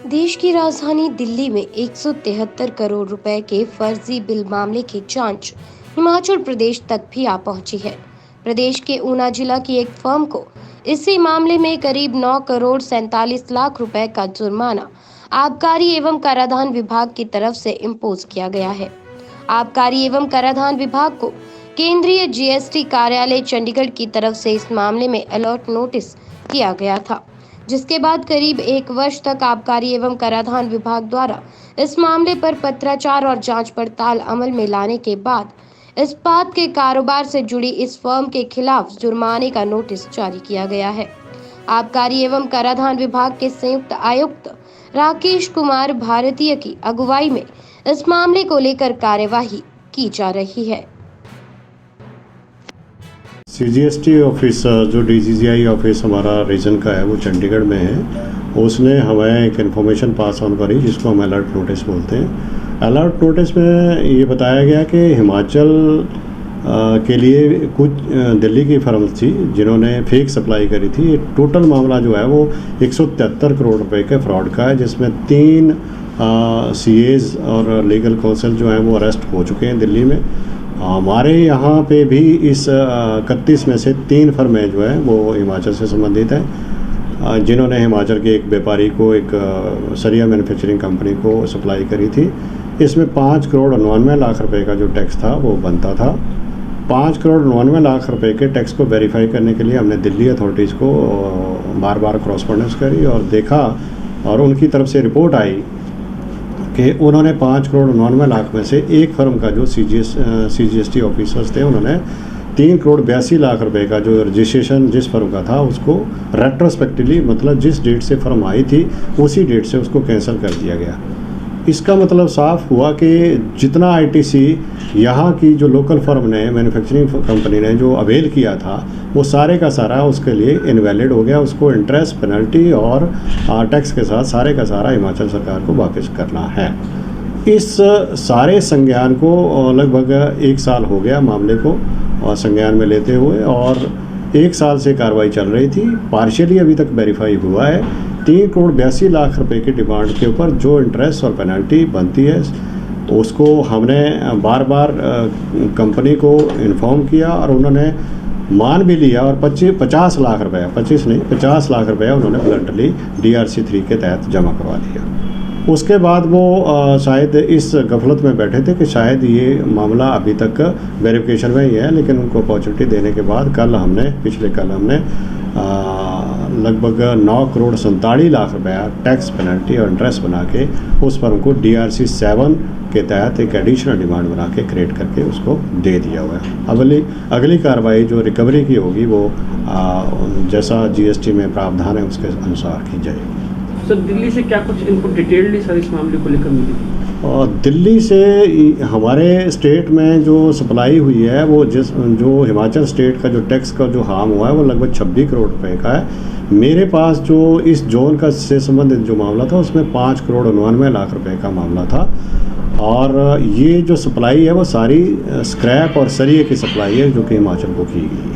देश की राजधानी दिल्ली में 173 करोड़ रुपए के फर्जी बिल मामले की जांच हिमाचल प्रदेश तक भी आ पहुंची है। प्रदेश के ऊना जिला की एक फर्म को इसी मामले में करीब 9 करोड़ 47 लाख रुपए का जुर्माना आबकारी एवं कराधान विभाग की तरफ से इम्पोज किया गया है। आबकारी एवं कराधान विभाग को केंद्रीय जीएसटी कार्यालय चंडीगढ़ की तरफ से इस मामले में अलर्ट नोटिस किया गया था, जिसके बाद करीब 1 वर्ष तक आबकारी एवं कराधान विभाग द्वारा इस मामले पर पत्राचार और जांच पड़ताल अमल में लाने के बाद इस्पात के कारोबार से जुड़ी इस फर्म के खिलाफ जुर्माने का नोटिस जारी किया गया है। आबकारी एवं कराधान विभाग के संयुक्त आयुक्त राकेश कुमार भारतीय की अगुवाई में इस मामले को लेकर कार्यवाही की जा रही है। सीजीएसटी ऑफिस जो डीजीजीआई ऑफिस हमारा रीजन का है वो चंडीगढ़ में है। उसने हमें एक इन्फॉर्मेशन पास ऑन करी जिसको हम अलर्ट नोटिस बोलते हैं। अलर्ट नोटिस में ये बताया गया कि हिमाचल के लिए कुछ दिल्ली की फर्म थी जिन्होंने फेक सप्लाई करी थी। टोटल मामला जो है वो 173 करोड़ रुपए के फ्रॉड का है, जिसमें 3 सीएज और लीगल काउंसिल जो हैं वो अरेस्ट हो चुके हैं दिल्ली में। हमारे यहाँ पे भी इस 31 में से 3 फर्में जो है वो हिमाचल से संबंधित हैं, जिन्होंने हिमाचल के एक व्यापारी को एक सरिया मैन्युफैक्चरिंग कंपनी को सप्लाई करी थी। इसमें 5 करोड़ 99 लाख रुपए का जो टैक्स था वो बनता था। 5 करोड़ 99 लाख रुपए के टैक्स को वेरीफाई करने के लिए हमने दिल्ली अथॉरिटीज़ को बार बार क्रॉसपॉन्डेंस करी और देखा, और उनकी तरफ से रिपोर्ट आई कि उन्होंने 5 करोड़ 99 लाख में से एक फर्म का जो सीजीएसटी ऑफिसर्स थे उन्होंने 3 करोड़ 82 लाख रुपए का जो रजिस्ट्रेशन जिस फर्म का था उसको रेट्रोस्पेक्टिवली, मतलब जिस डेट से फर्म आई थी उसी डेट से उसको कैंसिल कर दिया गया। इसका मतलब साफ हुआ कि जितना आईटीसी यहाँ की जो लोकल फर्म ने, मैन्युफैक्चरिंग कंपनी ने जो अवेल किया था वो सारे का सारा उसके लिए इनवैलिड हो गया। उसको इंटरेस्ट, पेनल्टी और टैक्स के साथ सारे का सारा हिमाचल सरकार को वापस करना है। इस सारे संज्ञान को लगभग 1 साल हो गया मामले को और संज्ञान में लेते हुए, और 1 साल से कार्रवाई चल रही थी। पार्शियली अभी तक वेरीफाई हुआ है। 3 करोड़ 82 लाख रुपए की डिमांड के ऊपर जो इंटरेस्ट और पेनल्टी बनती है उसको हमने बार बार कंपनी को इन्फॉर्म किया और उन्होंने मान भी लिया और 50 लाख रुपया, 25 नहीं 50 लाख रुपया उन्होंने ब्लंटली DRC 3 के तहत जमा करवा दिया। उसके बाद वो शायद इस गफलत में बैठे थे कि शायद ये मामला अभी तक वेरिफिकेशन में ही है, लेकिन उनको अपॉर्चुनिटी देने के बाद पिछले कल हमने लगभग 9 करोड़ 47 लाख रुपया टैक्स, पेनल्टी और इंटरेस्ट बना के उस फर्म को DRC 7 के तहत एक एडिशनल डिमांड बना के क्रिएट करके उसको दे दिया हुआ है। अगली कार्रवाई जो रिकवरी की होगी वो जैसा जीएसटी में प्रावधान है उसके अनुसार की जाएगी। सर, दिल्ली से क्या कुछ इनको डिटेल्डली सर इस मामले को लेकर मिली? और दिल्ली से हमारे स्टेट में जो सप्लाई हुई है वो जो हिमाचल स्टेट का जो टैक्स का जो हार्म हुआ है वो लगभग 26 करोड़ रुपए का है। मेरे पास जो इस जोन का से संबंधित जो मामला था उसमें 5 करोड़ 99 लाख रुपए का मामला था, और ये जो सप्लाई है वो सारी स्क्रैप और सरिये की सप्लाई है जो कि हिमाचल को की गई है।